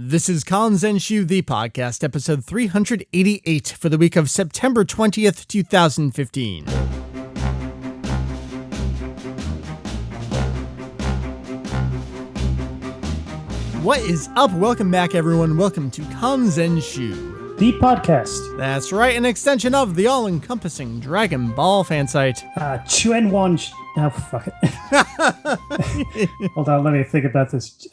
This is Kanzenshuu, the podcast, episode 388 for the week of September 20th, 2015. What is up? Welcome back, everyone. Welcome to Kanzenshuu, the podcast. That's right, an extension of the all-encompassing Dragon Ball fan site. Oh, fuck it. Hold on, let me think about this.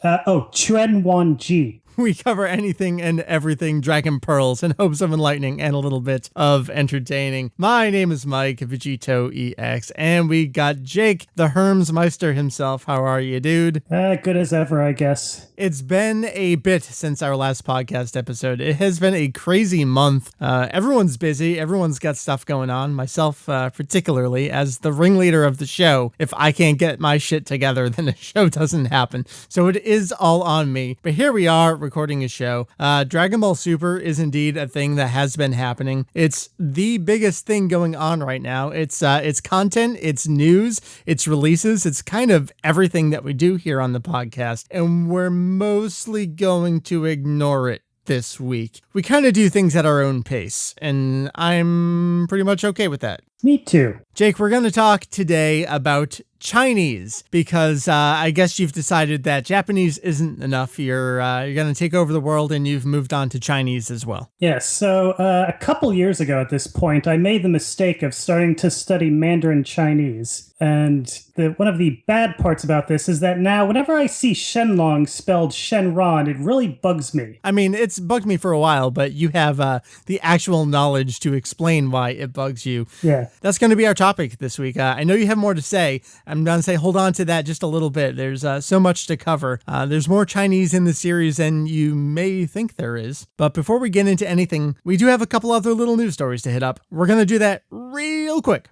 Chuan-Wan-Ji. We cover anything and everything Dragon Pearls in hopes of enlightening and a little bit of entertaining. My name is Mike, VegettoEX, and we got Jake, the Herms Meister himself. How are you, dude? Good as ever, I guess. It's been a bit since our last podcast episode. It has been a crazy month. Everyone's busy. Everyone's got stuff going on. Myself, particularly, as the ringleader of the show. If I can't get my shit together, then the show doesn't happen. So it is all on me. But here we are, recording a show. Dragon Ball Super is indeed a thing that has been happening. It's the biggest thing going on right now. It's content, it's news, it's releases, it's kind of everything that we do here on the podcast, and we're mostly going to ignore it this week. We kind of do things at our own pace, and I'm pretty much okay with that. Me too. Jake, we're going to talk today about Chinese, because I guess you've decided that Japanese isn't enough. You're going to take over the world, and you've moved on to Chinese as well. Yes. So a couple years ago at this point, I made the mistake of starting to study Mandarin Chinese. And one of the bad parts about this is that now whenever I see Shenron spelled Shenron, it really bugs me. I mean, it's bugged me for a while, but you have the actual knowledge to explain why it bugs you. Yeah. That's going to be our topic this week. I know you have more to say. I'm going to say hold on to that just a little bit. There's so much to cover. There's more Chinese in the series than you may think there is. But before we get into anything, we do have a couple other little news stories to hit up. We're going to do that real quick,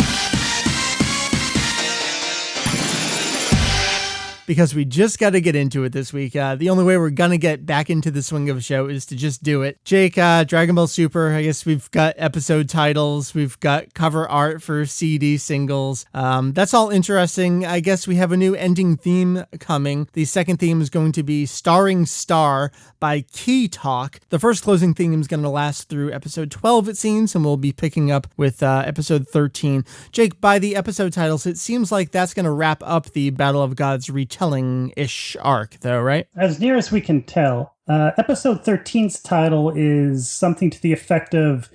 because we just got to get into it this week. The only way we're going to get back into the swing of a show is to just do it. Jake, Dragon Ball Super, I guess we've got episode titles. We've got cover art for CD singles. That's all interesting. I guess we have a new ending theme coming. The second theme is going to be Starring Star by Key Talk. The first closing theme is going to last through episode 12, it seems, and we'll be picking up with episode 13. Jake, by the episode titles, it seems like that's going to wrap up the Battle of Gods retelling-ish arc, though, right? As near as we can tell. Episode 13's title is something to the effect of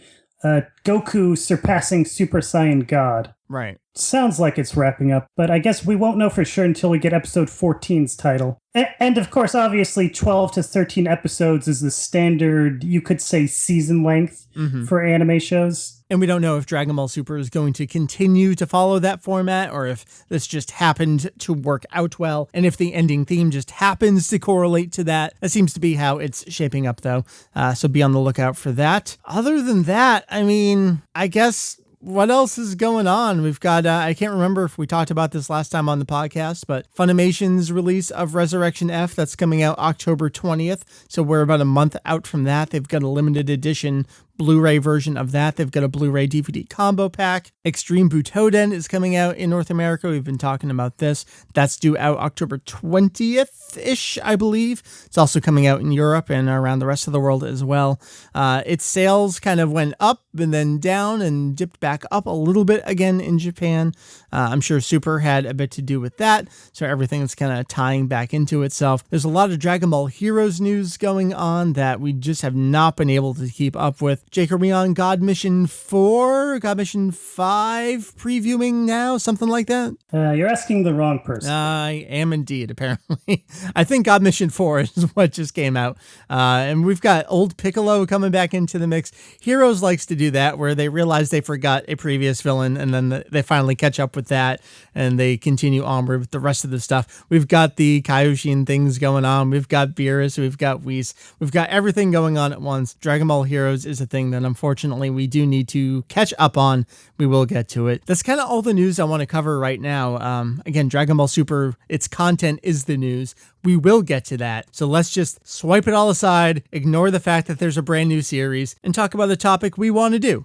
Goku surpassing Super Saiyan God. Right. Sounds like it's wrapping up, but I guess we won't know for sure until we get episode 14's title. And of course, obviously, 12 to 13 episodes is the standard, you could say, season length for anime shows. And we don't know if Dragon Ball Super is going to continue to follow that format, or if this just happened to work out well, and if the ending theme just happens to correlate to that. That seems to be how it's shaping up, though. So be on the lookout for that. Other than that, I mean, I guess what else is going on? We've got, I can't remember if we talked about this last time on the podcast, but Funimation's release of Resurrection F, that's coming out October 20th. So we're about a month out from that. They've got a limited edition Blu-ray version of that. They've got a Blu-ray DVD combo pack. Extreme Butoden is coming out in North America. We've been talking about this. That's due out October 20th-ish, I believe. It's also coming out in Europe and around the rest of the world as well. Its sales kind of went up and then down and dipped back up a little bit again in Japan. I'm sure Super had a bit to do with that, so everything's kind of tying back into itself. There's a lot of Dragon Ball Heroes news going on that we just have not been able to keep up with. Jake, are we on God Mission 4, God Mission 5 previewing now? Something like that? You're asking the wrong person. I am indeed, apparently. I think God Mission 4 is what just came out. And we've got old Piccolo coming back into the mix. Heroes likes to do that, where they realize they forgot a previous villain, and then they finally catch up with that, and they continue onward with the rest of the stuff. We've got the Kaioshin things going on. We've got Beerus. We've got Whis. We've got everything going on at once. Dragon Ball Heroes is a thing that unfortunately we do need to catch up on. We will get to it. That's kind of all the news I want to cover right now. Again, Dragon Ball Super, its content is the news. We will get to that. So let's just swipe it all aside, ignore the fact that there's a brand new series, and talk about the topic we want to do.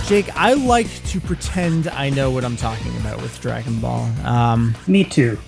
Jake, I like to pretend I know what I'm talking about with Dragon Ball. Me too.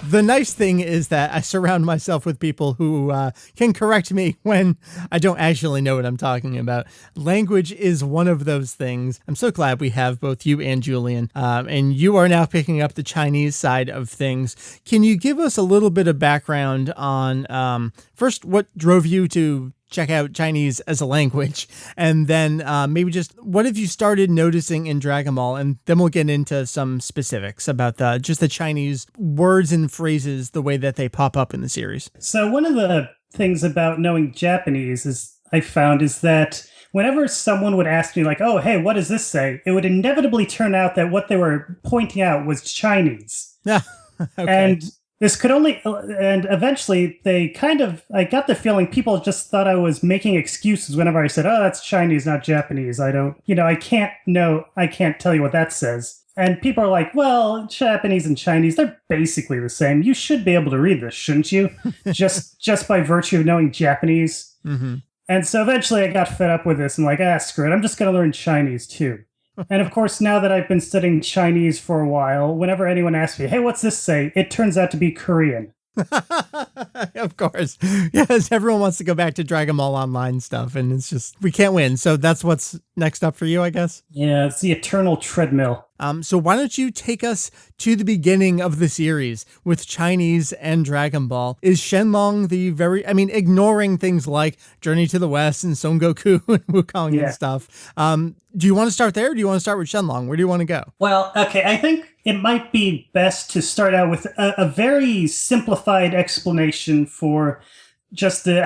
The nice thing is that I surround myself with people who can correct me when I don't actually know what I'm talking about. Language is one of those things. I'm so glad we have both you and Julian, and you are now picking up the Chinese side of things. Can you give us a little bit of background on, first, what drove you to check out Chinese as a language, and then maybe just what have you started noticing in Dragon Ball, and then we'll get into some specifics about just the Chinese words and phrases, the way that they pop up in the series. So one of the things about knowing Japanese I found is that whenever someone would ask me like, oh, hey, what does this say? It would inevitably turn out that what they were pointing out was Chinese. Yeah. Okay. And and eventually I got the feeling people just thought I was making excuses whenever I said, oh, that's Chinese, not Japanese. I can't tell you what that says. And people are like, well, Japanese and Chinese, they're basically the same. You should be able to read this, shouldn't you? just by virtue of knowing Japanese. Mm-hmm. And so eventually I got fed up with this and like, screw it. I'm just going to learn Chinese too. And of course, now that I've been studying Chinese for a while, whenever anyone asks me, hey, what's this say? It turns out to be Korean. Of course. Yes, everyone wants to go back to Dragon Ball Online stuff, and it's just, we can't win. So that's what's next up for you, I guess? Yeah, it's the eternal treadmill. So why don't you take us to the beginning of the series with Chinese and Dragon Ball? Is Shenlong ignoring things like Journey to the West and Son Goku and Wukong and stuff. Do you want to start there, or do you want to start with Shenlong? Where do you want to go? Well, okay, I think it might be best to start out with a very simplified explanation for just the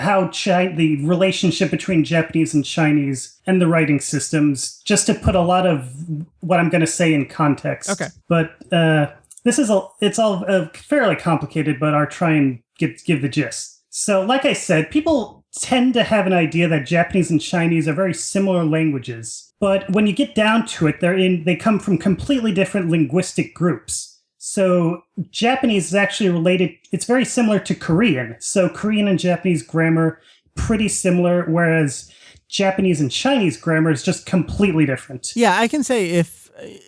relationship between Japanese and Chinese and the writing systems, just to put a lot of what I'm going to say in context. Okay. But it's all fairly complicated, but I'll try and give the gist. So like I said, people tend to have an idea that Japanese and Chinese are very similar languages. But when you get down to it, they come from completely different linguistic groups. So Japanese is actually related, it's very similar to Korean. So Korean and Japanese grammar, pretty similar, whereas Japanese and Chinese grammar is just completely different. Yeah, I can say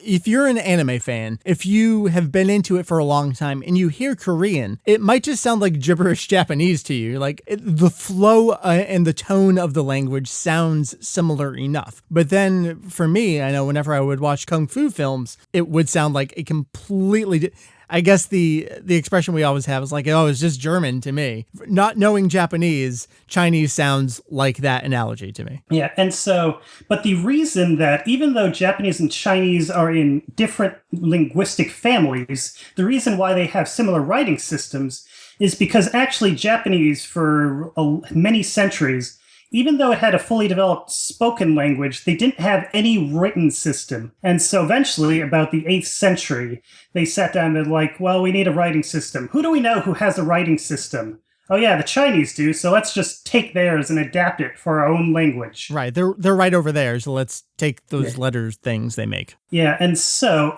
if you're an anime fan, if you have been into it for a long time and you hear Korean, it might just sound like gibberish Japanese to you. Like the flow and the tone of the language sounds similar enough. But then for me, I know whenever I would watch Kung Fu films, it would sound like a completely I guess the expression we always have is like, oh, it's just German to me. Not knowing Japanese, Chinese sounds like that analogy to me. Yeah, and so, but the reason that even though Japanese and Chinese are in different linguistic families, the reason why they have similar writing systems is because actually Japanese for many centuries, even though it had a fully developed spoken language, they didn't have any written system. And so eventually, about the 8th century, they sat down and they're like, well, we need a writing system. Who do we know who has a writing system? Oh yeah, the Chinese do, so let's just take theirs and adapt it for our own language. Right, they're right over there, so let's take those letters things they make. Yeah, and so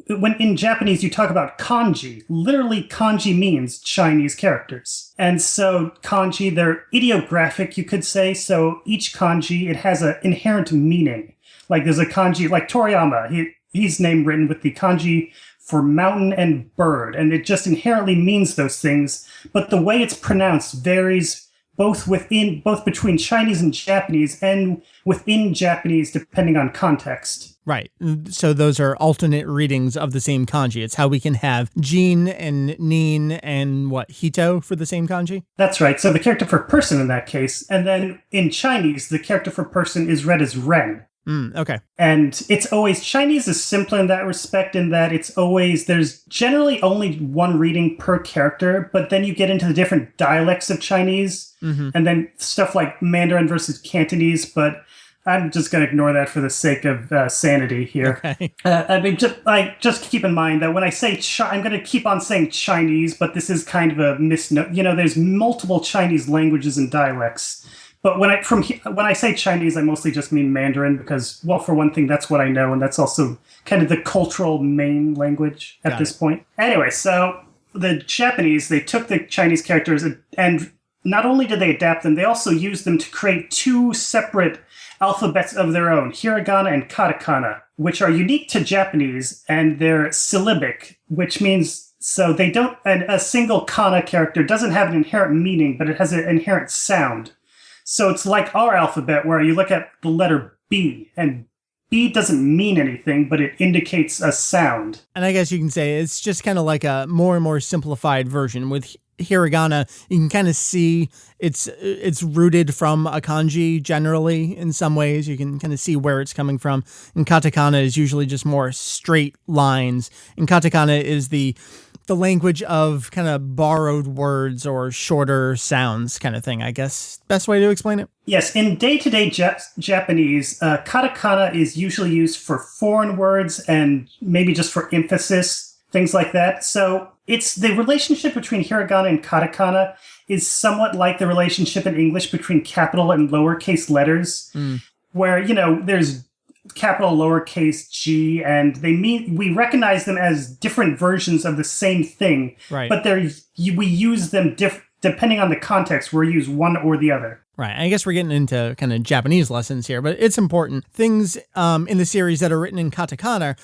when in Japanese you talk about kanji, literally kanji means Chinese characters. And so kanji, they're ideographic, you could say, so each kanji, it has an inherent meaning. Like there's a kanji, like Toriyama, he's name written with the kanji for mountain and bird, and it just inherently means those things, but the way it's pronounced varies both between Chinese and Japanese and within Japanese depending on context. Right. So those are alternate readings of the same kanji. It's how we can have Jin and Nin and Hito for the same kanji? That's right. So the character for person in that case, and then in Chinese, the character for person is read as Ren. Okay. And it's always, Chinese is simpler in that respect, in that there's generally only one reading per character, but then you get into the different dialects of Chinese, and then stuff like Mandarin versus Cantonese, but I'm just going to ignore that for the sake of sanity here. Okay. Just keep in mind that when I say, I'm going to keep on saying Chinese, but this is kind of a misnomer. There's multiple Chinese languages and dialects. But when I say Chinese, I mostly just mean Mandarin because, well, for one thing, that's what I know, and that's also kind of the cultural main language at this point. Anyway, so the Japanese, they took the Chinese characters and not only did they adapt them, they also used them to create two separate alphabets of their own, hiragana and katakana, which are unique to Japanese, and they're syllabic, which means so they don't, a single kana character doesn't have an inherent meaning, but it has an inherent sound. So it's like our alphabet where you look at the letter B, and B doesn't mean anything, but it indicates a sound. And I guess you can say it's just kind of like a more and more simplified version. With hiragana, you can kind of see it's rooted from a kanji generally in some ways. You can kind of see where it's coming from. And katakana is usually just more straight lines. And katakana is the language of kind of borrowed words or shorter sounds kind of thing, I guess. Best way to explain it? Yes, in day-to-day Japanese, katakana is usually used for foreign words and maybe just for emphasis, things like that. So it's the relationship between hiragana and katakana is somewhat like the relationship in English between capital and lowercase letters, where, there's capital lowercase g, and we recognize them as different versions of the same thing, right? But we use them depending on the context. We use one or the other. Right. I guess we're getting into kind of Japanese lessons here, but it's important. Things in the series that are written in katakana,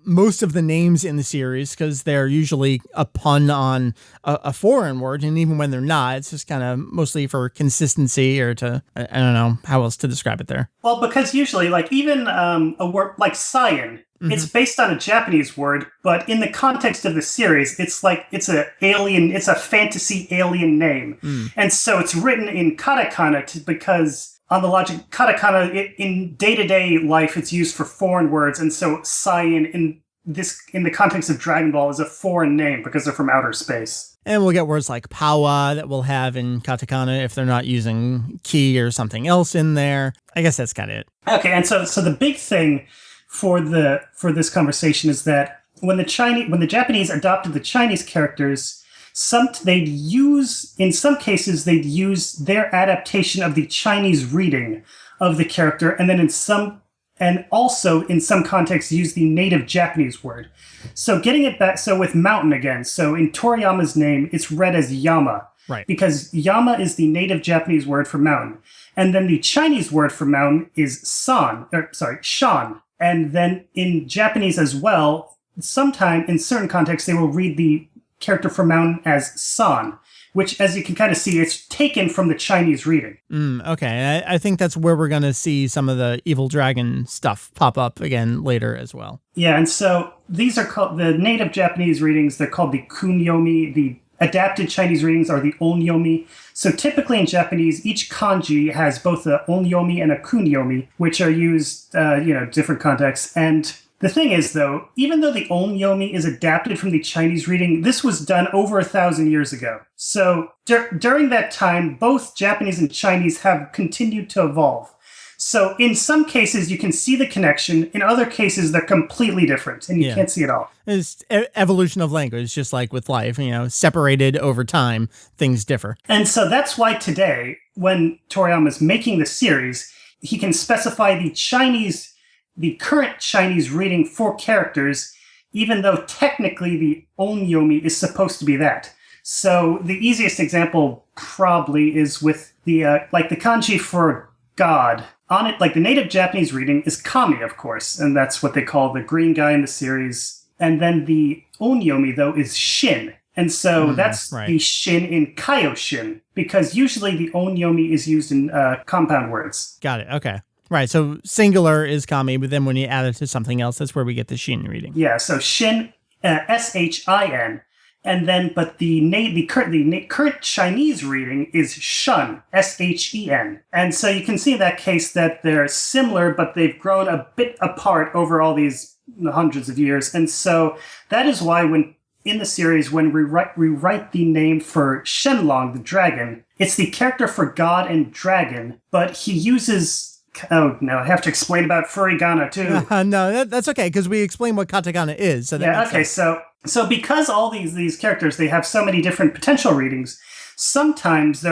most of the names in the series, because they're usually a pun on a foreign word, and even when they're not, it's just kind of mostly for consistency or to, I don't know how else to describe it there. Well, because usually, like even a word like cyan, it's based on a Japanese word, but in the context of the series, it's a fantasy alien name. And so it's written in katakana because on the logic, katakana in day-to-day life, it's used for foreign words. And so cyan in the context of Dragon Ball is a foreign name because they're from outer space. And we'll get words like powa that we'll have in katakana if they're not using ki or something else in there. I guess that's kind of it. Okay, and so the big thing for this conversation is that when the Japanese adopted the Chinese characters, in some cases they'd use their adaptation of the Chinese reading of the character, and then in some contexts use the native Japanese word. So getting it back, so with mountain again, so in Toriyama's name, it's read as Yama. Right. Because Yama is the native Japanese word for mountain. And then the Chinese word for mountain is shan. And then in Japanese as well, sometime in certain contexts, they will read the character for mountain as san, which, as you can kind of see, it's taken from the Chinese reading. Okay. I think that's where we're going to see some of the evil dragon stuff pop up again later as well. Yeah, and so these are called the native Japanese readings. They're called the kunyomi. The adapted Chinese readings are the onyomi. So typically in Japanese, each kanji has both a onyomi and a kunyomi, which are used, different contexts. And the thing is, though, even though the onyomi is adapted from the Chinese reading, this was done over 1,000 years ago. So during that time, both Japanese and Chinese have continued to evolve. So in some cases, you can see the connection. In other cases, they're completely different, and you can't see it all. It's evolution of language, just like with life, separated over time, things differ. And so that's why today, when Toriyama's making the series, he can specify the current Chinese reading for characters, even though technically the onyomi is supposed to be that. So the easiest example probably is with the kanji for God. On it, like the native Japanese reading is kami, of course, and that's what they call the green guy in the series. And then the onyomi, though, is shin. And so that's right. The shin in kaioshin, because usually the onyomi is used in compound words. Got it. Okay. Right. So singular is kami, but then when you add it to something else, that's where we get the shin reading. Yeah. So shin, shin. And then, but the current Chinese reading is shun, shen. And so you can see in that case that they're similar, but they've grown a bit apart over all these hundreds of years. And so that is why in the series, when we write the name for Shenron, the dragon, it's the character for God and dragon, but he uses... Oh, no, I have to explain about furigana, too. No, that's okay, because we explain what katakana is. So that okay, so because all these characters, they have so many different potential readings, sometimes they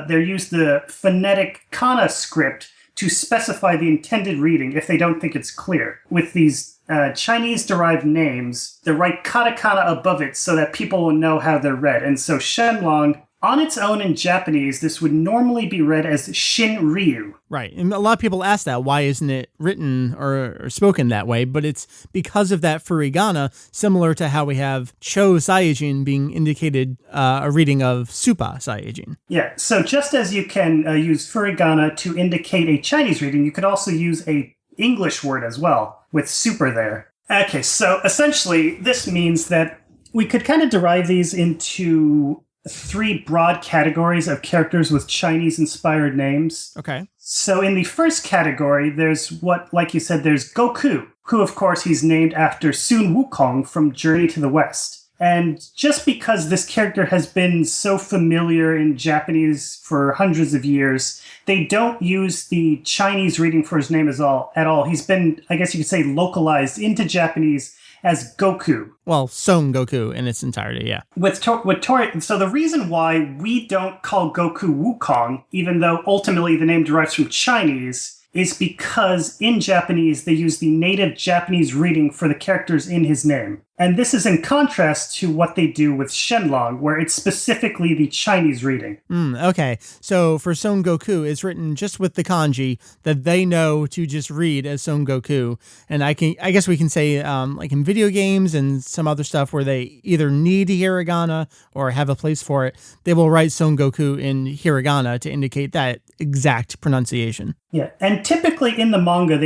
use the phonetic kana script to specify the intended reading if they don't think it's clear. With these Chinese-derived names, they write katakana above it so that people will know how they're read. And so Shenlong On its own in Japanese, this would normally be read as Shinryu. Right. And a lot of people ask that, why isn't it written or spoken that way? But it's because of that furigana, similar to how we have Cho Saiyajin being indicated a reading of Supa Saiyajin. Yeah, so just as you can use furigana to indicate a Chinese reading, you could also use a English word as well, with super there. Okay, so essentially this means that we could kind of derive these into three broad categories of characters with Chinese-inspired names. Okay. So in the first category, there's what, like you said, there's Goku, who, of course, he's named after Sun Wukong from Journey to the West. And just because this character has been so familiar in Japanese for hundreds of years, they don't use the Chinese reading for his name at all. He's been, I guess you could say, localized into Japanese as Goku. Well, Son Goku in its entirety, yeah. With Tori, so the reason why we don't call Goku Wukong, even though ultimately the name derives from Chinese, is because in Japanese they use the native Japanese reading for the characters in his name. And this is in contrast to what they do with Shenlong, where it's specifically the Chinese reading. Okay, so for Son Goku, it's written just with the kanji that they know to just read as Son Goku. And I guess we can say, like in video games and some other stuff where they either need hiragana or have a place for it, they will write Son Goku in hiragana to indicate that exact pronunciation. Yeah, and typically in the manga,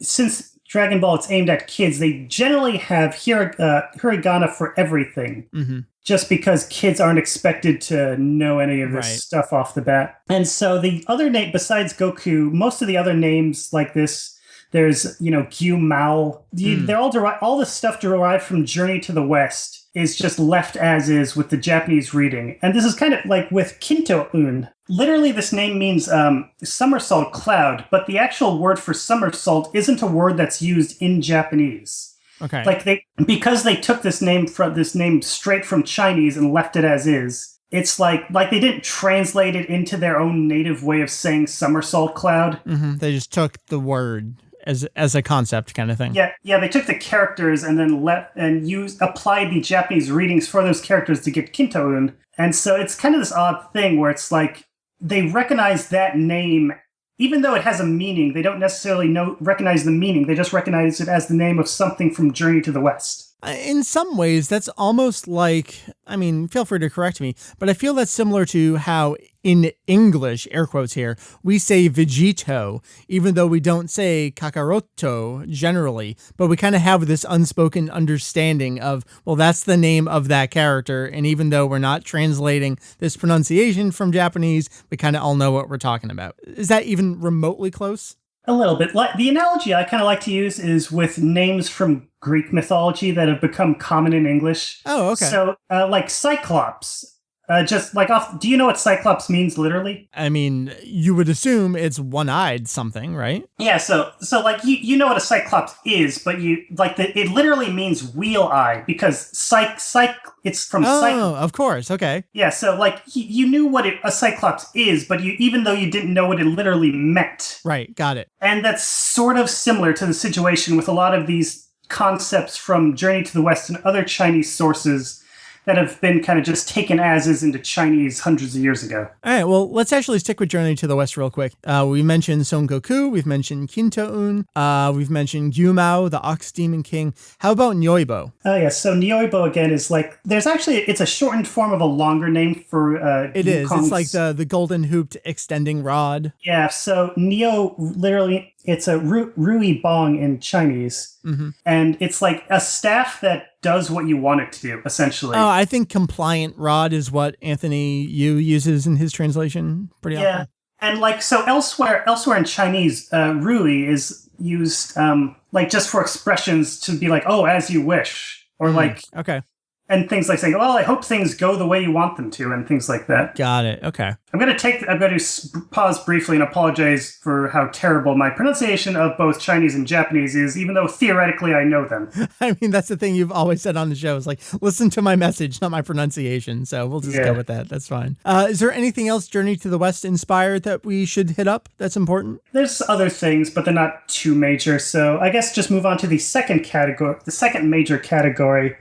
since Dragon Ball, it's aimed at kids, they generally have hiragana for everything. Mm-hmm. Just because kids aren't expected to know any of this stuff off the bat. And so the other name, besides Goku, most of the other names like this, there's, Gyu Mao. They're all the stuff derived from Journey to the West is just left as is with the Japanese reading. And this is kind of like with Kinto-un. Literally, this name means somersault cloud, but the actual word for somersault isn't a word that's used in Japanese. Okay. Because they took this name straight from Chinese and left it as is. It's like they didn't translate it into their own native way of saying somersault cloud. Mm-hmm. They just took the word as a concept kind of thing. Yeah. They took the characters and then applied the Japanese readings for those characters to get Kinto-un. And so it's kind of this odd thing where it's like they recognize that name, even though it has a meaning. They don't necessarily recognize the meaning. They just recognize it as the name of something from Journey to the West. In some ways, that's almost like, feel free to correct me, but I feel that's similar to how in English, air quotes here, we say Vegetto, even though we don't say Kakaroto generally, but we kind of have this unspoken understanding of, well, that's the name of that character. And even though we're not translating this pronunciation from Japanese, we kind of all know what we're talking about. Is that even remotely close? A little bit. The analogy I kind of like to use is with names from Greek mythology that have become common in English. Oh, okay. So, like Cyclops. Do you know what Cyclops means literally? You would assume it's one-eyed something, right? Yeah, so you know what a Cyclops is, but it literally means wheel eye because it's from Oh, of course, okay. Yeah, so you knew what a Cyclops is, but even though you didn't know what it literally meant. Right, got it. And that's sort of similar to the situation with a lot of these concepts from Journey to the West and other Chinese sources that have been kind of just taken as is into Chinese hundreds of years ago. All right, well, let's actually stick with Journey to the West real quick. We mentioned Son Goku, we've mentioned Kinto-un, we've mentioned Gyu Mao, the Ox Demon King. How about Nyoibo? Oh, yeah, so Nyoibo, again, is it's a shortened form of a longer name for It is, it's like the golden hooped extending rod. Yeah, so Neo, literally, it's a Rui Bong in Chinese. Mm-hmm. And it's like a staff that does what you want it to do, essentially. Oh, I think compliant rod is what Anthony Yu uses in his translation pretty often. Yeah, and so elsewhere in Chinese, Rui is used just for expressions to be like, oh, as you wish, or okay. And things like saying, well, I hope things go the way you want them to, and things like that. Got it. Okay. I'm going to pause briefly and apologize for how terrible my pronunciation of both Chinese and Japanese is, even though theoretically I know them. That's the thing you've always said on the show is listen to my message, not my pronunciation. So we'll just go with that. That's fine. Is there anything else Journey to the West inspired that we should hit up that's important? There's other things, but they're not too major. So I guess just move on to the second major category,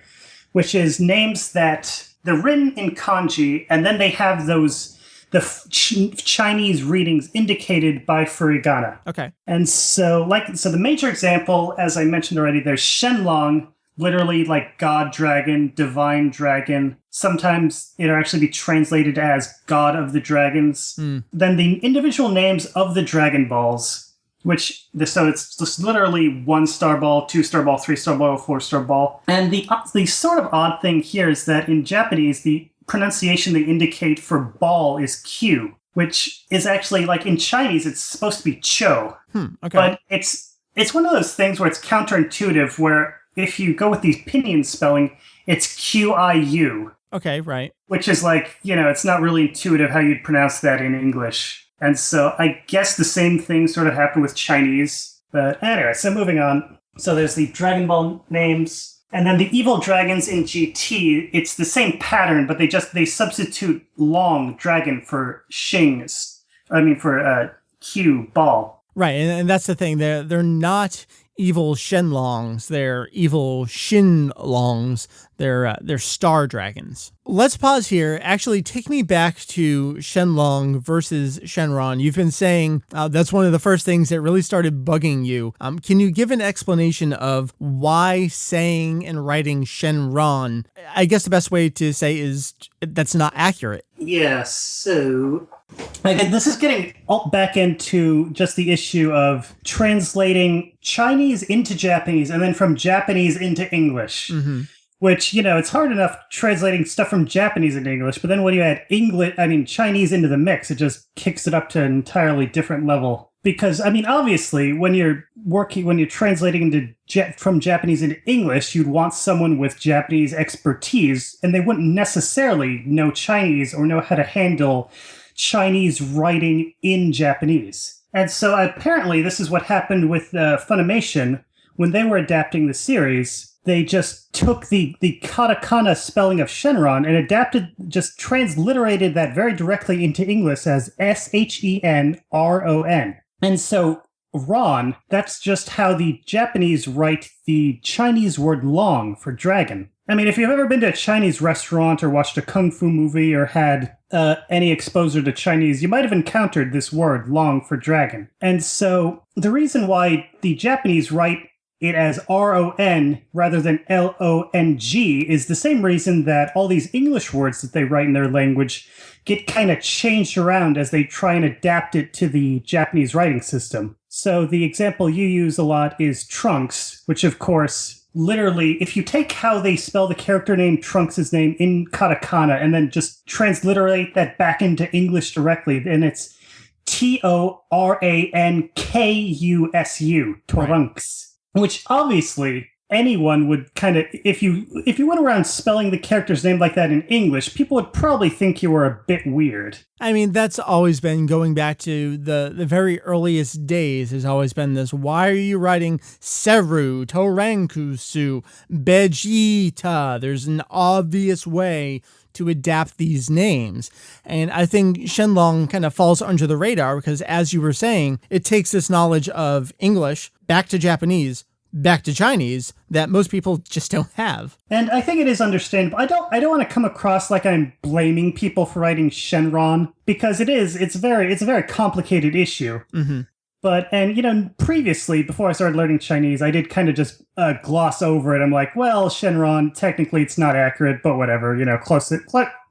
which is names that they're written in kanji, and then they have Chinese readings indicated by furigana. Okay. And so the major example, as I mentioned already, there's Shenron, literally like God Dragon, Divine Dragon. Sometimes it'll actually be translated as God of the Dragons. Then the individual names of the Dragon Balls, so it's just literally 1-star ball, 2-star ball, 3-star ball, 4-star ball. And the sort of odd thing here is that in Japanese, the pronunciation they indicate for ball is Q, which is actually, like in Chinese, it's supposed to be Cho. Okay. But it's one of those things where it's counterintuitive, where if you go with the pinyin spelling, it's Qiu. Okay, right. Which is like, it's not really intuitive how you'd pronounce that in English. And so I guess the same thing sort of happened with Chinese. But anyway, so moving on. So there's the Dragon Ball names. And then the evil dragons in GT, it's the same pattern, but they substitute long dragon for for Q ball. Right, and that's the thing. They're not evil Shenlongs. They're evil Shinlongs. They're star dragons. Let's pause here. Actually, take me back to Shenlong versus Shenron. You've been saying that's one of the first things that really started bugging you. Can you give an explanation of why saying and writing Shenron? I guess the best way to say is that's not accurate. Yeah, so this is getting back into just the issue of translating Chinese into Japanese and then from Japanese into English. Mm-hmm. Which, it's hard enough translating stuff from Japanese into English, but then when you add Chinese into the mix, it just kicks it up to an entirely different level. Because, obviously, when you're translating from Japanese into English, you'd want someone with Japanese expertise, and they wouldn't necessarily know Chinese or know how to handle Chinese writing in Japanese. And so apparently this is what happened with Funimation when they were adapting the series. They just took the katakana spelling of Shenron and transliterated that very directly into English as Shenron. And so Ron, that's just how the Japanese write the Chinese word long for dragon. If you've ever been to a Chinese restaurant or watched a kung fu movie or had any exposure to Chinese, you might have encountered this word long for dragon. And so the reason why the Japanese write it as RON rather than LONG is the same reason that all these English words that they write in their language get kind of changed around as they try and adapt it to the Japanese writing system. So the example you use a lot is Trunks, which of course, literally, if you take how they spell the character name Trunks' name in katakana and then just transliterate that back into English directly, then it's Torankusu, Trunks. Which obviously anyone would kind of, if you went around spelling the character's name like that in English, people would probably think you were a bit weird. That's always been, going back to the very earliest days, has always been this, why are you writing Seru, Torankusu, Vegeta? There's an obvious way to adapt these names. And I think Shenlong kind of falls under the radar because, as you were saying, it takes this knowledge of English back to Japanese, back to Chinese that most people just don't have. And I think it is understandable. I don't want to come across like I'm blaming people for writing Shenron, because it's a very complicated issue. Mm-hmm. But, previously, before I started learning Chinese, I did kind of just gloss over it. I'm like, well, Shenron, technically it's not accurate, but whatever,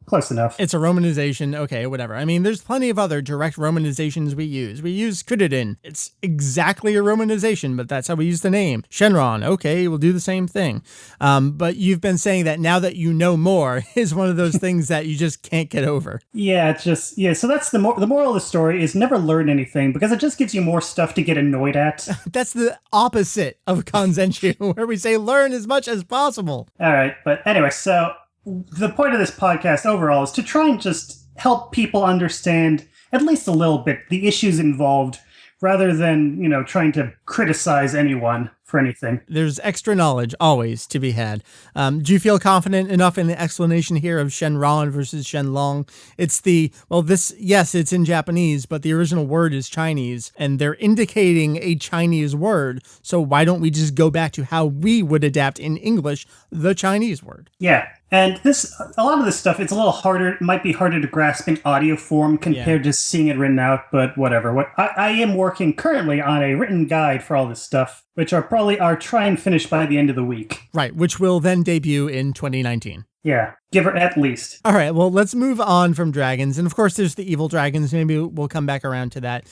close enough. It's a romanization. Okay, whatever. There's plenty of other direct romanizations we use. We use Krillin. It's exactly a romanization, but that's how we use the name. Shenron. Okay, we'll do the same thing. But you've been saying that now that you know more is one of those things that you just can't get over. Yeah, so that's the moral of the story is never learn anything, because it just gives you more stuff to get annoyed at. That's the opposite of Kanzenshuu, where we say learn as much as possible. All right, but anyway, so the point of this podcast overall is to try and just help people understand at least a little bit the issues involved, rather than, trying to criticize anyone for anything. There's extra knowledge always to be had. Do you feel confident enough in the explanation here of Shenron versus Shenlong? It's it's in Japanese, but the original word is Chinese, and they're indicating a Chinese word. So why don't we just go back to how we would adapt in English the Chinese word? Yeah. And a lot of this stuff, it's a little harder, it might be harder to grasp in audio form compared to seeing it written out, but whatever. I am working currently on a written guide for all this stuff, which are try and finish by the end of the week. Right, which will then debut in 2019. Yeah, give her at least. All right, well, let's move on from dragons. And of course, there's the evil dragons. Maybe we'll come back around to that.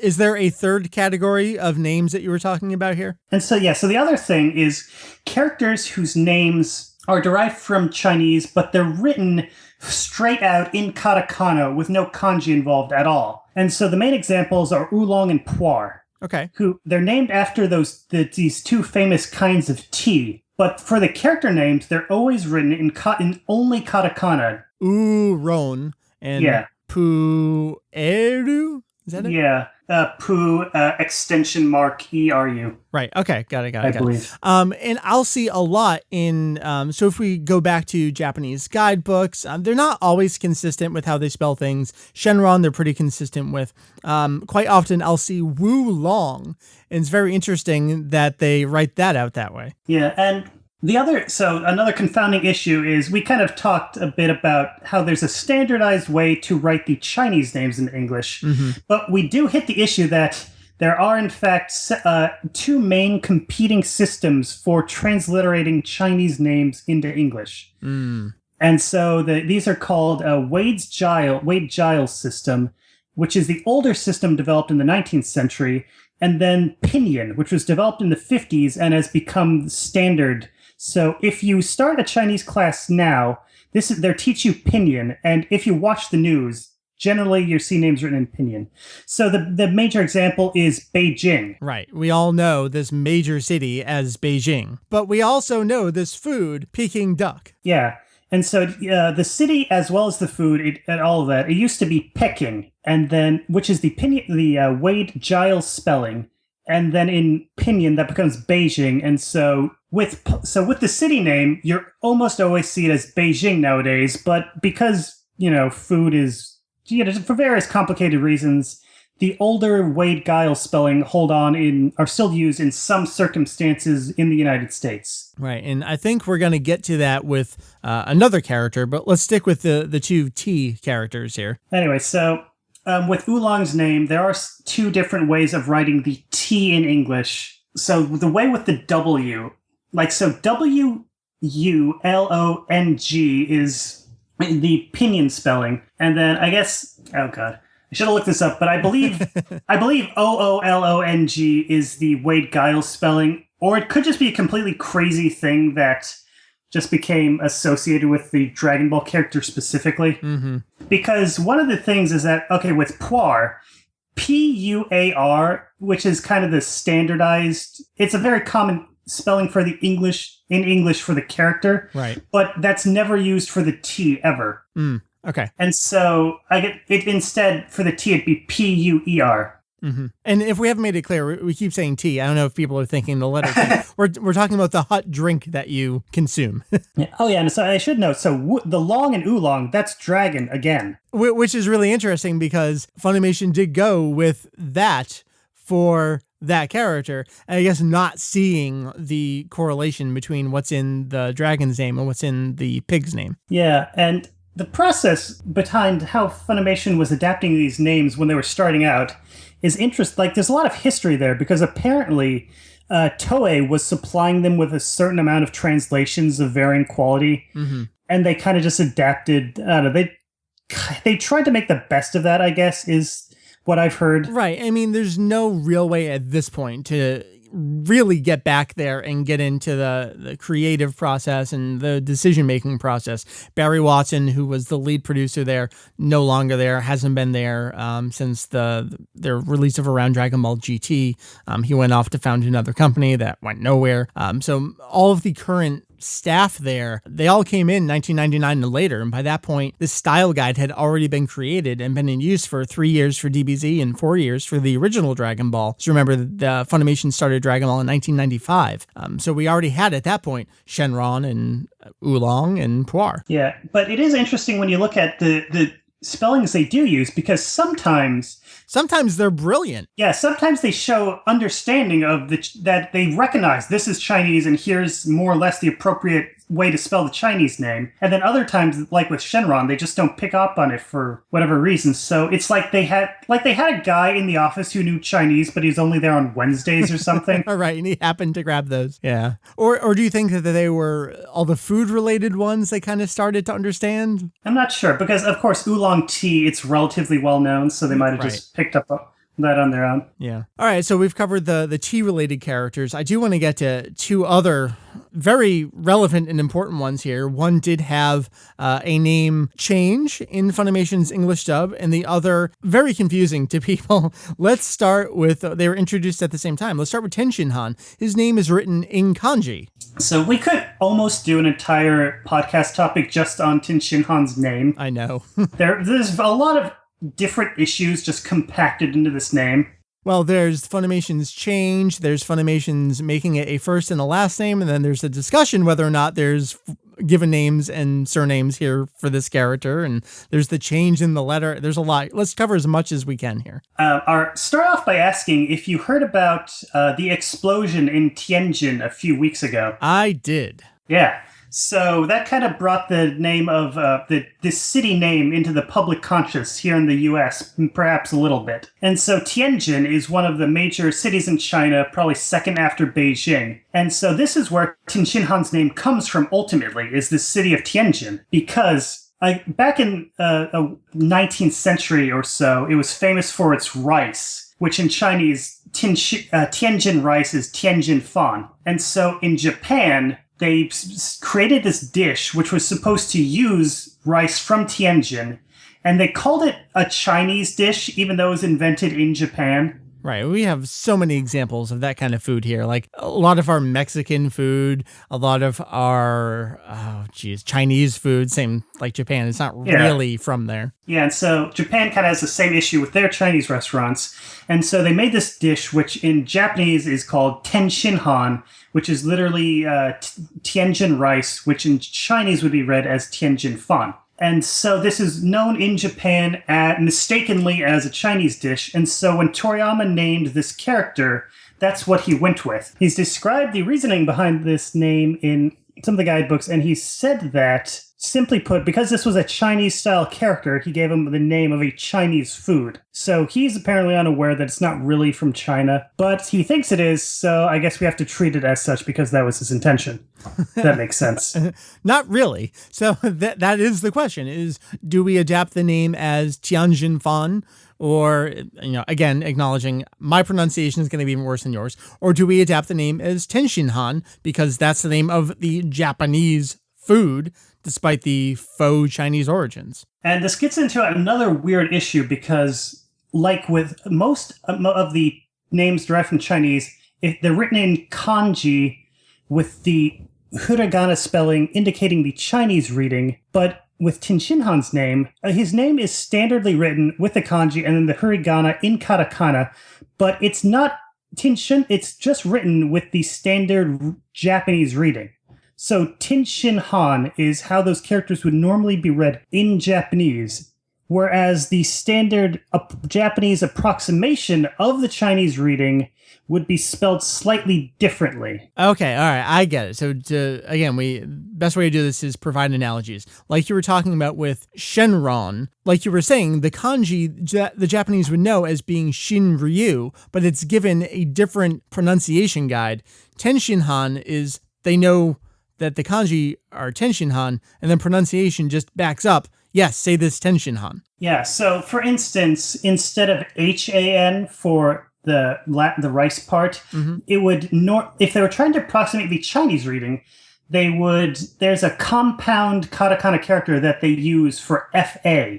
Is there a third category of names that you were talking about here? And so the other thing is characters whose names are derived from Chinese, but they're written straight out in katakana with no kanji involved at all. And so the main examples are oolong and pu'er. Okay. Who they're named after these two famous kinds of tea. But for the character names, they're always written in only katakana. Ron and Pu'eru? Is that it? Yeah. Extension mark ERU. Right. Okay. Got it. I believe. And I'll see a lot in, so if we go back to Japanese guidebooks, they're not always consistent with how they spell things. Shenron, they're pretty consistent with. Quite often I'll see Wu Long, and it's very interesting that they write that out that way. Yeah. And another confounding issue is we kind of talked a bit about how there's a standardized way to write the Chinese names in English, but we do hit the issue that there are, in fact, two main competing systems for transliterating Chinese names into English. And so these are called Wade-Giles system, which is the older system developed in the 19th century, and then Pinyin, which was developed in the 50s and has become standard. So if you start a Chinese class now, they'll teach you Pinyin, and if you watch the news, generally you see names written in Pinyin. So the major example is Beijing. Right. We all know this major city as Beijing, but we also know this food, Peking duck. Yeah. And so the city, as well as the food and all of that, it used to be Peking, and then which is the Wade-Giles spelling, and then in Pinyin that becomes Beijing. And so with the city name, you're almost always see it as Beijing nowadays. But because food is for various complicated reasons, the older Wade-Giles spelling are still used in some circumstances in the United States. Right, and I think we're going to get to that with another character, but let's stick with the two T characters here. Anyway, so with Oolong's name, there are two different ways of writing the T in English. So the way with the W, W-U-L-O-N-G is the Pinyin spelling, and then I guess, oh god, I should have looked this up, but I believe O-O-L-O-N-G is the Wade-Giles spelling, or it could just be a completely crazy thing that just became associated with the Dragon Ball character specifically. Because one of the things is that, with Pu'er, P-U-A-R, which is kind of the standardized, it's a very common spelling for the English for the character. Right. But that's never used for the T ever. Okay. And so I get it instead for the T, it'd be P-U-E-R. And if we haven't made it clear, we keep saying tea. I don't know if people are thinking the letter T. We're talking about the hot drink that you consume. Yeah. Oh, yeah. And so I should note, the long and oolong, that's dragon again. Which is really interesting because Funimation did go with that for that character. And I guess not seeing the correlation between what's in the dragon's name and what's in the pig's name. Yeah. And the process behind how Funimation was adapting these names when they were starting out is interesting. There's a lot of history there because apparently Toei was supplying them with a certain amount of translations of varying quality, and they kind of just adapted. I don't know, they tried to make the best of that, I guess, is what I've heard. Right. I mean, there's no real way at this point to really get back there and get into the creative process and the decision-making process. Barry Watson, who was the lead producer there, no longer there, hasn't been there since their release of Around Dragon Ball GT. He went off to found another company that went nowhere. So all of the current staff there, they all came in 1999 and later. And by that point, this style guide had already been created and been in use for 3 years for DBZ and 4 years for the original Dragon Ball. So remember, the Funimation started Dragon Ball in 1995. So we already had at that point Shenron and Oolong and Puar. Yeah, but it is interesting when you look at the spellings they do use, because sometimes they're brilliant. Yeah, sometimes they show understanding of that they recognize this is Chinese and here's more or less the appropriate way to spell the Chinese name. And then other times, like with Shenron, they just don't pick up on it for whatever reason. So it's like they had a guy in the office who knew Chinese, but he's only there on Wednesdays or something. All right, and he happened to grab those. Yeah. Or do you think that they were all the food-related ones they kind of started to understand? I'm not sure, because of course oolong tea, it's relatively well known, so they might have just picked up that on their own. Yeah. All right, so we've covered the tea-related characters. I do want to get to two other very relevant and important ones here. One did have a name change in Funimation's English dub, and the other very confusing to people. Let's start with, they were introduced at the same time. Let's start with Tenshin Han. His name is written in kanji. So we could almost do an entire podcast topic just on Tenshin Han's name. I know. There's a lot of different issues just compacted into this name. Well, there's Funimation's change, there's Funimation's making it a first and a last name, and then there's a discussion whether or not there's given names and surnames here for this character, and there's the change in the letter. There's a lot. Let's cover as much as we can here. Start off by asking if you heard about the explosion in Tianjin a few weeks ago. I did. Yeah. So that kind of brought the name of this city name into the public conscious here in the U.S., perhaps a little bit. And so Tianjin is one of the major cities in China, probably second after Beijing. And so this is where Tenshin Han's name comes from ultimately, is the city of Tianjin, because back in 19th century or so, it was famous for its rice, which in Chinese, Tianjin rice is Tianjin fan. And so in Japan, they created this dish which was supposed to use rice from Tianjin, and they called it a Chinese dish, even though it was invented in Japan. Right. We have so many examples of that kind of food here. Like a lot of our Mexican food, a lot of our, Chinese food, same like Japan. It's not really from there. Yeah, and so Japan kind of has the same issue with their Chinese restaurants. And so they made this dish, which in Japanese is called Tenshin Han, which is literally Tianjin rice, which in Chinese would be read as Tianjin fan. And so this is known in Japan mistakenly as a Chinese dish. And so when Toriyama named this character, that's what he went with. He's described the reasoning behind this name in some of the guidebooks, and he said that, simply put, because this was a Chinese-style character, he gave him the name of a Chinese food. So he's apparently unaware that it's not really from China, but he thinks it is, so I guess we have to treat it as such because that was his intention. That makes sense. Not really. So that is the question, is do we adapt the name as Tianjin fan? Or, again, acknowledging my pronunciation is going to be even worse than yours. Or do we adapt the name as Tenshin Han because that's the name of the Japanese food, despite the faux Chinese origins? And this gets into another weird issue because, like with most of the names derived from Chinese, if they're written in kanji with the hiragana spelling indicating the Chinese reading, but with Tenshin Han's name, his name is standardly written with the kanji and then the hiragana in katakana, but it's not Tenshin, it's just written with the standard Japanese reading. So Tenshin Han is how those characters would normally be read in Japanese, whereas the standard Japanese approximation of the Chinese reading would be spelled slightly differently. Okay, all right, I get it. So, best way to do this is provide analogies. Like you were talking about with Shenron, like you were saying, the kanji the Japanese would know as being Shinryu, but it's given a different pronunciation guide. Tenshin Han is, they know that the kanji are Tenshin Han, and then pronunciation just backs up, yes, say this Tenshin Han. Yeah, so for instance, instead of HAN for the rice part, it would if they were trying to approximate the Chinese reading, there's a compound katakana character that they use for FA,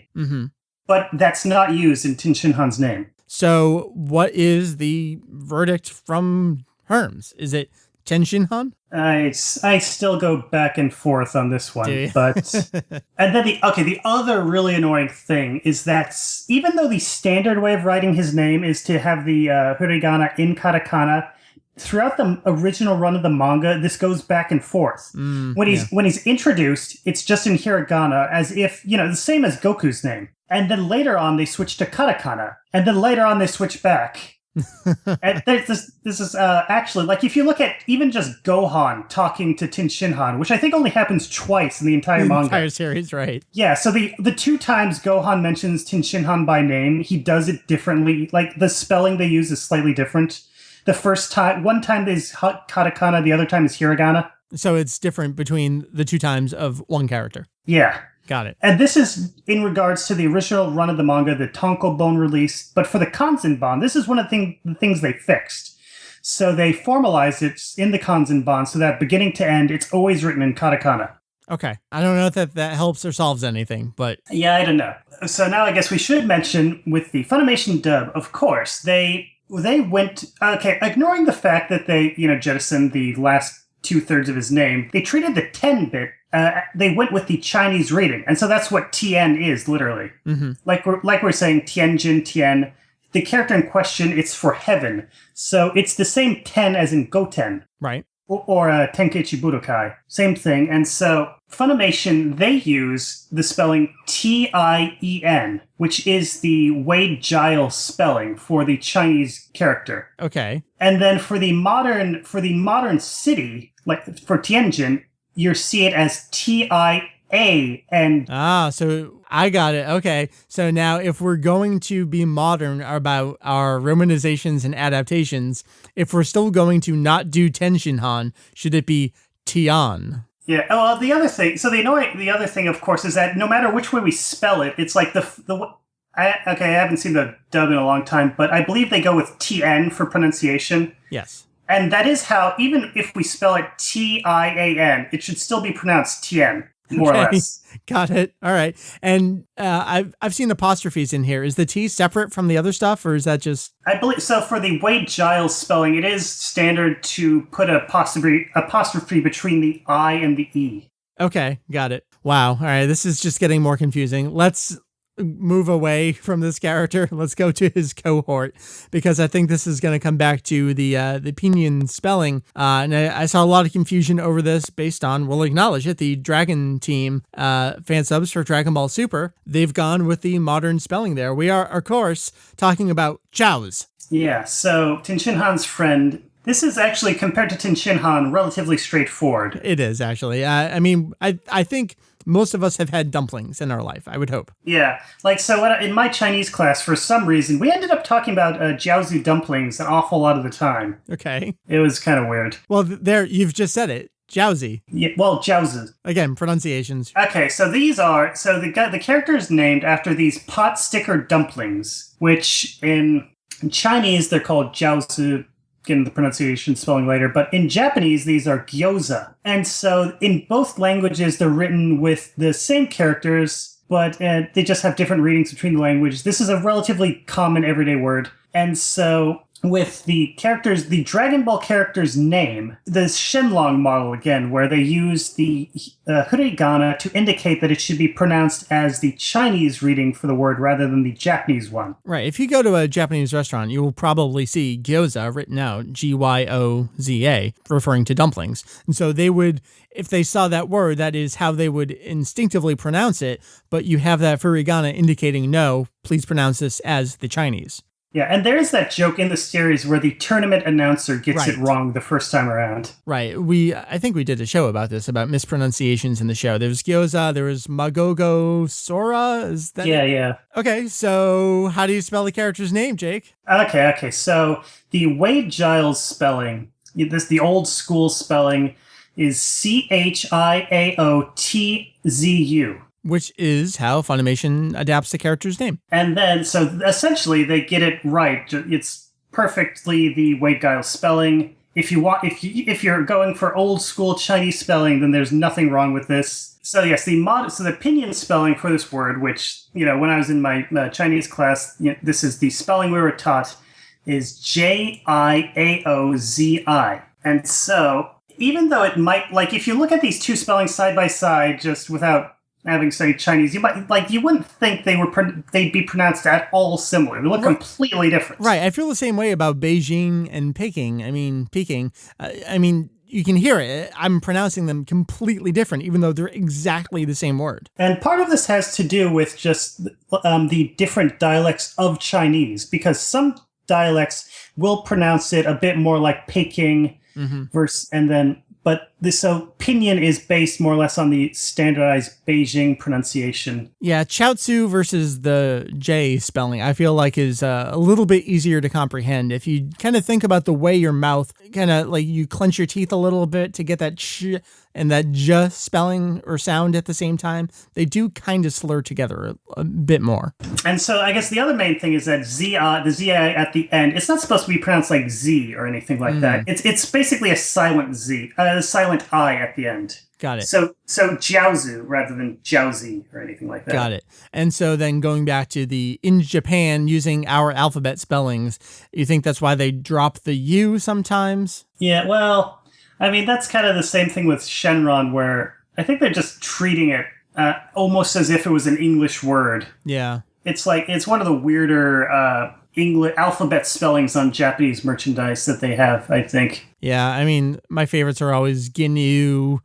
but that's not used in Tenshin Han's name. So what is the verdict from Herms? Is it Tenshinhan? I still go back and forth on this one, but and then the other really annoying thing is that even though the standard way of writing his name is to have the hiragana in katakana, throughout the original run of the manga, this goes back and forth. When he's introduced, it's just in hiragana, as if the same as Goku's name, and then later on they switch to katakana, and then later on they switch back. And this is actually, like, if you look at even just Gohan talking to Tenshinhan, which I think only happens twice in the entire manga. Entire series, right? Yeah, so the two times Gohan mentions Tenshinhan by name, he does it differently. Like, the spelling they use is slightly different. The first time, one time is katakana, the other time is hiragana. So it's different between the two times of one character. Yeah. Got it. And this is in regards to the original run of the manga, the Tankobon release. But for the Kanzenban, this is one of the things they fixed. So they formalized it in the Kanzenban so that beginning to end, it's always written in katakana. Okay. I don't know if that helps or solves anything, but... Yeah, I don't know. So now I guess we should mention with the Funimation dub, of course, they went... Okay, ignoring the fact that they, jettisoned the last 2/3 of his name, they treated the 10-bit they went with the Chinese reading, and so that's what Tien is literally. Mm-hmm. Like we're saying Tianjin Tien. The character in question, it's for heaven, so it's the same ten as in Goten, right? Or Tenkeichi Budokai, same thing. And so Funimation, they use the spelling Tien, which is the Wade Giles spelling for the Chinese character. Okay. And then for the modern city, like for Tianjin, you see it as TIA and... so I got it. Okay. So now if we're going to be modern about our romanizations and adaptations, if we're still going to not do Tenshinhan, should it be Tian? Yeah. Well, the other thing, of course, is that no matter which way we spell it, it's like I haven't seen the dub in a long time, but I believe they go with TN for pronunciation. Yes. And that is how, even if we spell it TIAN, it should still be pronounced Tien, more or less. Got it. All right. And I've seen apostrophes in here. Is the T separate from the other stuff, or is that just... I believe so. For the Wade Giles spelling, it is standard to put an apostrophe between the I and the E. Okay. Got it. Wow. All right. This is just getting more confusing. Let's move away from this character. Let's go to his cohort, because I think this is going to come back to the Pinyin spelling. And I saw a lot of confusion over this based on, we'll acknowledge it, the Dragon Team fan subs for Dragon Ball Super. They've gone with the modern spelling there. We are, of course, talking about Jiaozi. Yeah, so Tenshinhan's friend... This is actually, compared to Tenshinhan, relatively straightforward. It is, actually. I think most of us have had dumplings in our life, I would hope. Yeah. Like, so in my Chinese class, for some reason, we ended up talking about Jiaozi dumplings an awful lot of the time. Okay. It was kind of weird. Well, there, you've just said it. Jiaozi. Yeah, well, Jiaozi. Again, pronunciations. Okay, so the character is named after these pot sticker dumplings, which in Chinese, they're called Jiaozi. Getting the pronunciation spelling later, but in Japanese, these are gyoza. And so in both languages, they're written with the same characters, but they just have different readings between the languages. This is a relatively common everyday word. And so with the Dragon Ball character's name, the Shenron model again, where they use the hiragana to indicate that it should be pronounced as the Chinese reading for the word rather than the Japanese one. Right. If you go to a Japanese restaurant, you will probably see gyoza written out, Gyoza, referring to dumplings. And so they would, if they saw that word, that is how they would instinctively pronounce it. But you have that hiragana indicating, no, please pronounce this as the Chinese. Yeah, and there's that joke in the series where the tournament announcer gets it wrong the first time around. Right. I think we did a show about this, about mispronunciations in the show. There was gyoza, there was magogo sora. Is that Yeah, it? yeah. Okay, so how do you spell the character's name, Jake? Okay. So the Wade Giles spelling, the old school spelling, is CHIAOTZU. Which is how Funimation adapts the character's name. And then, so essentially, they get it right. It's perfectly the Wade Giles spelling. If you're going for old school Chinese spelling, then there's nothing wrong with this. So yes, the Pinyin spelling for this word, which when I was in my Chinese class, this is the spelling we were taught, is Jiaozi. And so, even though it might, like, if you look at these two spellings side by side, just without having studied Chinese, you wouldn't think they'd be pronounced at all similar. They look completely different. Right. I feel the same way about Beijing and Peking. Peking. You can hear it. I'm pronouncing them completely different, even though they're exactly the same word. And part of this has to do with just the different dialects of Chinese, because some dialects will pronounce it a bit more like Peking, so pinyin is based more or less on the standardized Beijing pronunciation. Yeah, Jiaozi versus the J spelling, I feel like is a little bit easier to comprehend. If you kind of think about the way your mouth kind of like you clench your teeth a little bit to get that ch and that j spelling or sound at the same time, they do kind of slur together a bit more. And so I guess the other main thing is that the ZI at the end, it's not supposed to be pronounced like Z or anything like that. It's basically a silent Z, a silent I at the end. Got it. So Jiaozi rather than Jiaozi or anything like that. Got it. And so then going back to in Japan using our alphabet spellings, you think that's why they drop the U sometimes? Yeah, well, that's kind of the same thing with Shenron, where I think they're just treating it almost as if it was an English word. Yeah. It's one of the weirder English alphabet spellings on Japanese merchandise that they have, I think. Yeah, my favorites are always Ginyu,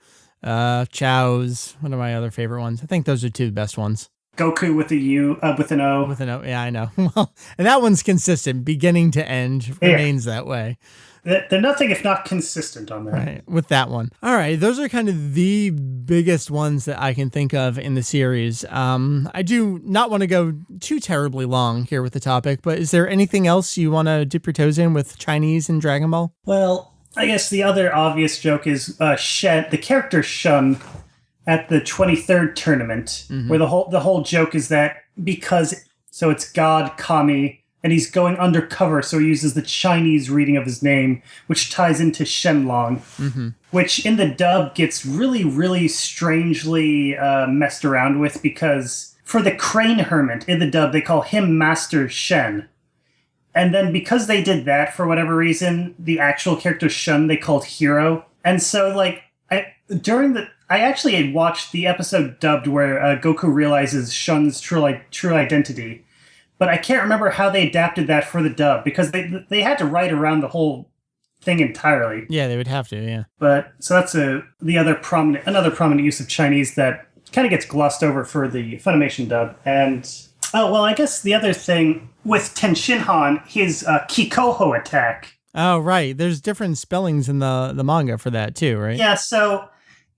Chow's. One of my other favorite ones. I think those are two best ones. Goku with a U, with an O. With an O, yeah, I know. Well, and that one's consistent, beginning to end, remains that way. They're nothing if not consistent on that. Right, with that one. All right, those are kind of the biggest ones that I can think of in the series. I do not want to go too terribly long here with the topic, but is there anything else you want to dip your toes in with Chinese and Dragon Ball? Well, I guess the other obvious joke is Shen, the character Shun at the 23rd tournament, where the whole joke is that it's God Kami, and he's going undercover, so he uses the Chinese reading of his name, which ties into Shenlong, which in the dub gets really, really strangely messed around with, because for the Crane Hermit in the dub, they call him Master Shen. And then because they did that, for whatever reason, the actual character Shun they called Hero. And so, I actually had watched the episode dubbed where Goku realizes Shun's true identity. But I can't remember how they adapted that for the dub, because they had to write around the whole thing entirely. Yeah, they would have to, yeah. But so that's another prominent use of Chinese that kind of gets glossed over for the Funimation dub. And I guess the other thing with Tenshinhan, his Kikoho attack. Oh, right. There's different spellings in the manga for that too, right? Yeah, so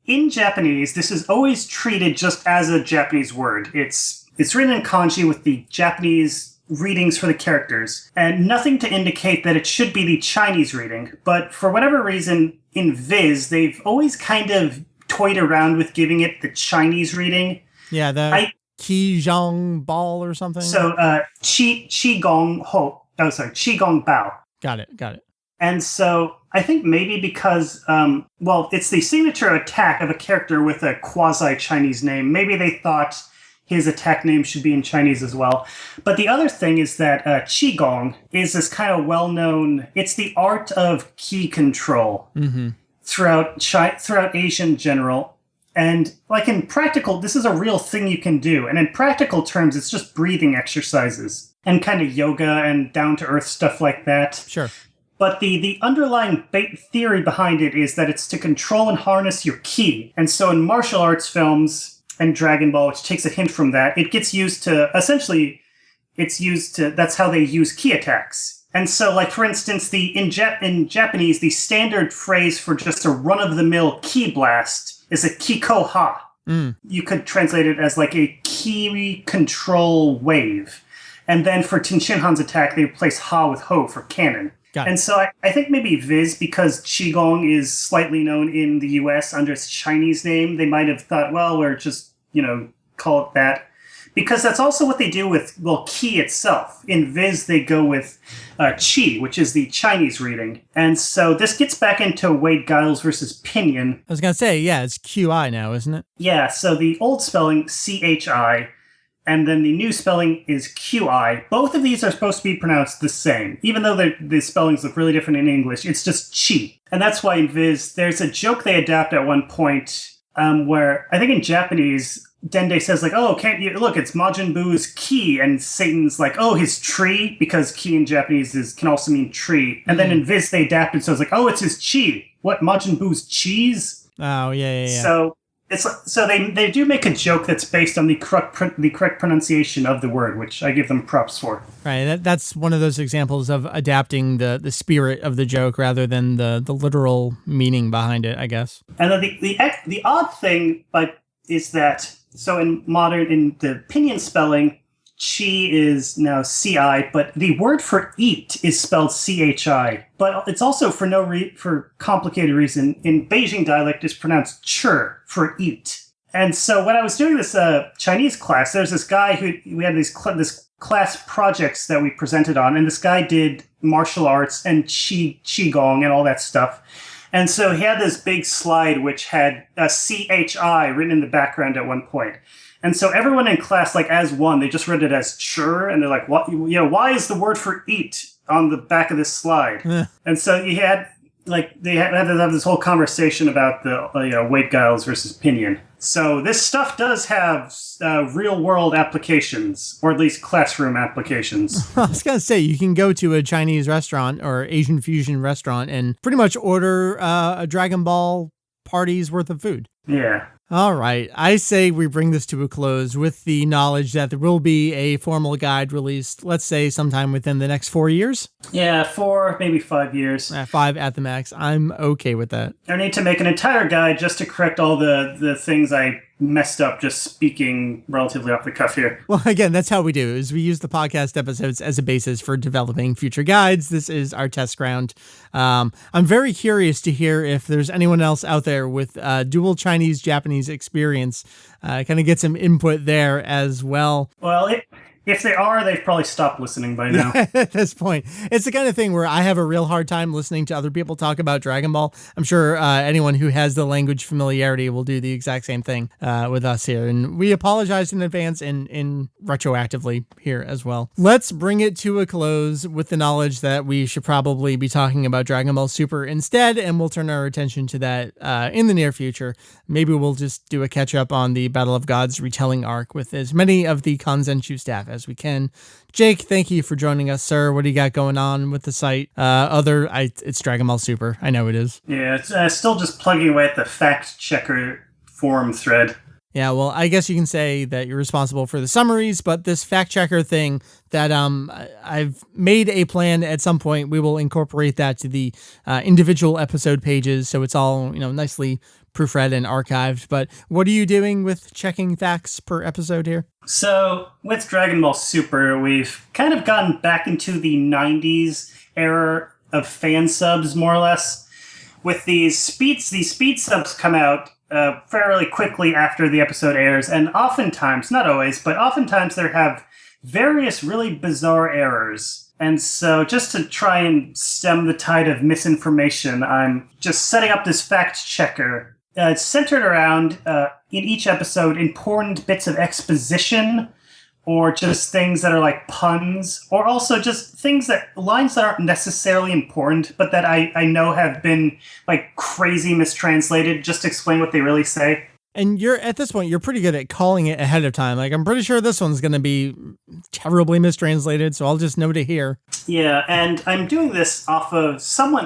in Japanese, this is always treated just as a Japanese word. It's written in kanji with the Japanese readings for the characters, and nothing to indicate that it should be the Chinese reading. But for whatever reason, in Viz, they've always kind of toyed around with giving it the Chinese reading. Yeah, Qigong Ball or something. So, Qigong Bao. Got it. And so I think maybe because, it's the signature attack of a character with a quasi-Chinese name. Maybe they thought his attack name should be in Chinese as well. But the other thing is that Qigong is this kind of well-known, it's the art of ki control throughout Asia in general. And in practical, this is a real thing you can do. And in practical terms, it's just breathing exercises and kind of yoga and down-to-earth stuff like that. Sure. But the underlying theory behind it is that it's to control and harness your ki. And so in martial arts films and Dragon Ball, which takes a hint from that, it gets used to, that's how they use ki attacks. And so, for instance, in Japanese, the standard phrase for just a run-of-the-mill ki blast is a kiko ha. You could translate it as a ki control wave. And then for Tenshinhan's attack, they replace ha with ho for cannon. And so I think maybe Viz, because Qigong is slightly known in the US under its Chinese name, they might have thought, well, we're just, call it that. Because that's also what they do with, ki itself. In Viz, they go with Qi, which is the Chinese reading. And so this gets back into Wade Giles versus Pinyin. I was going to say, yeah, it's QI now, isn't it? Yeah, so the old spelling, CHI, and then the new spelling is QI. Both of these are supposed to be pronounced the same. Even though the spellings look really different in English, it's just chi. And that's why in Viz, there's a joke they adapt at one point where I think in Japanese, Dende says like, oh, can't you look, it's Majin Buu's ki, and Satan's like, oh, his tree, because ki in Japanese can also mean tree. And then in Viz, they adapted, so it's like, oh, it's his chi. What, Majin Buu's cheese? Oh, yeah. So they do make a joke that's based on the correct pronunciation of the word, which I give them props for. Right, that's one of those examples of adapting the spirit of the joke rather than the literal meaning behind it, I guess. And then the odd thing is that, so in the pinyin spelling, chi is now ci, but the word for eat is spelled chi. But it's also for complicated reason in Beijing dialect is pronounced chur for eat. And so when I was doing this Chinese class, there's this guy we had this class projects that we presented on, and this guy did martial arts and qigong and all that stuff. And so he had this big slide which had a CHI written in the background at one point. And so everyone in class, like as one, they just read it as chur, and they're like, "What? Why is the word for eat on the back of this slide?" And so they had to have this whole conversation about the weight guiles versus pinyin. So this stuff does have real world applications, or at least classroom applications. I was gonna say, you can go to a Chinese restaurant or Asian fusion restaurant and pretty much order a Dragon Ball party's worth of food. Yeah. All right. I say we bring this to a close with the knowledge that there will be a formal guide released, let's say sometime within the next 4 years. Yeah, 4, maybe 5 years. 5 at the max. I'm okay with that. I need to make an entire guide just to correct all the things I messed up just speaking relatively off the cuff here. Well, again, that's how we do, is we use the podcast episodes as a basis for developing future guides. This is our test ground. I'm very curious to hear if there's anyone else out there with dual Chinese-Japanese experience. Kind of get some input there as well. Well, if they are, they've probably stopped listening by now. At this point, it's the kind of thing where I have a real hard time listening to other people talk about Dragon Ball. I'm sure anyone who has the language familiarity will do the exact same thing with us here. And we apologize in advance and retroactively here as well. Let's bring it to a close with the knowledge that we should probably be talking about Dragon Ball Super instead, and we'll turn our attention to that in the near future. Maybe we'll just do a catch up on the Battle of Gods retelling arc with as many of the Kanzenshuu staff as we can. Jake, thank you for joining us, sir. What do you got going on with the site? It's Dragon Ball Super. I know it is. Yeah, it's still just plugging away at the fact checker forum thread. Yeah, well, I guess you can say that you're responsible for the summaries, but this fact checker thing that I've made a plan at some point, we will incorporate that to the individual episode pages, so it's all nicely proofread and archived. But what are you doing with checking facts per episode here? So with Dragon Ball Super, we've kind of gotten back into the 90s era of fan subs, more or less. With these speed subs come out fairly quickly after the episode airs, and oftentimes, not always, but oftentimes they have various really bizarre errors. And so just to try and stem the tide of misinformation, I'm just setting up this fact checker. It's centered around, in each episode, important bits of exposition, or just things that are like puns, or also just lines that aren't necessarily important, but that I know have been like crazy mistranslated, just to explain what they really say. And at this point, you're pretty good at calling it ahead of time. Like, I'm pretty sure this one's going to be terribly mistranslated, so I'll just note it here. Yeah, and I'm doing this off of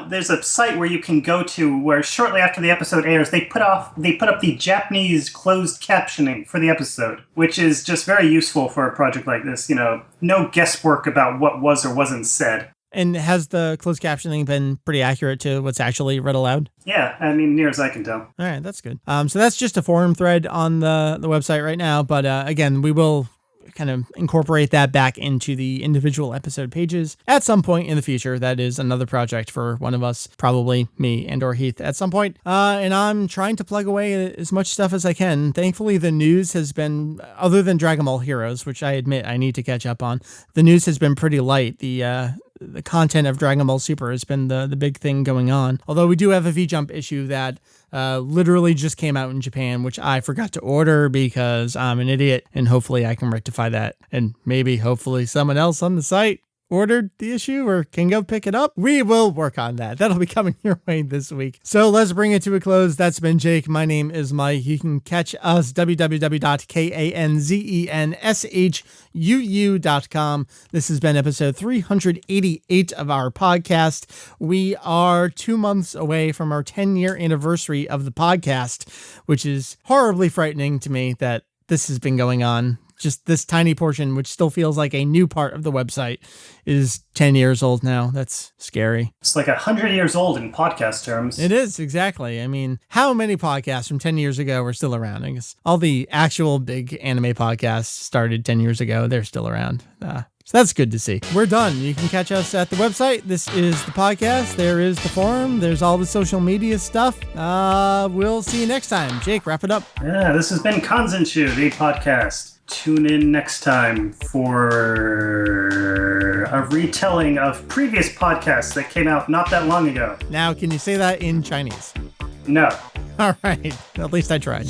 there's a site where you can go to where shortly after the episode airs, they put up the Japanese closed captioning for the episode, which is just very useful for a project like this. No guesswork about what was or wasn't said. And has the closed captioning been pretty accurate to what's actually read aloud? Yeah, I mean, near as I can tell. All right, that's good. So that's just a forum thread on the website right now. But again, we will kind of incorporate that back into the individual episode pages at some point in the future. That is another project for one of us, probably me and or Heath at some point. And I'm trying to plug away as much stuff as I can. Thankfully, the news has been, other than Dragon Ball Heroes, which I admit I need to catch up on, the news has been pretty light. The the content of Dragon Ball Super has been the big thing going on. Although we do have a V-Jump issue that literally just came out in Japan, which I forgot to order because I'm an idiot, and hopefully I can rectify that. And maybe, hopefully, someone else on the site ordered the issue or can go pick it up. We will work on that. That'll be coming your way this week. So let's bring it to a close. That's been Jake. My name is Mike. You can catch us www.kanzenshuu.com. This has been episode 388 of our podcast. We are 2 months away from our 10-year anniversary of the podcast, which is horribly frightening to me that this has been going on. Just this tiny portion, which still feels like a new part of the website, is 10 years old now. That's scary. It's like 100 years old in podcast terms. It is, exactly. I mean, how many podcasts from 10 years ago are still around? I guess all the actual big anime podcasts started 10 years ago. They're still around. So that's good to see. We're done. You can catch us at the website. This is the podcast. There is the forum. There's all the social media stuff. We'll see you next time. Jake, wrap it up. Yeah, this has been Kanzenshuu, the podcast. Tune in next time for a retelling of previous podcasts that came out not that long ago. Now, can you say that in Chinese? No. All right. At least I tried.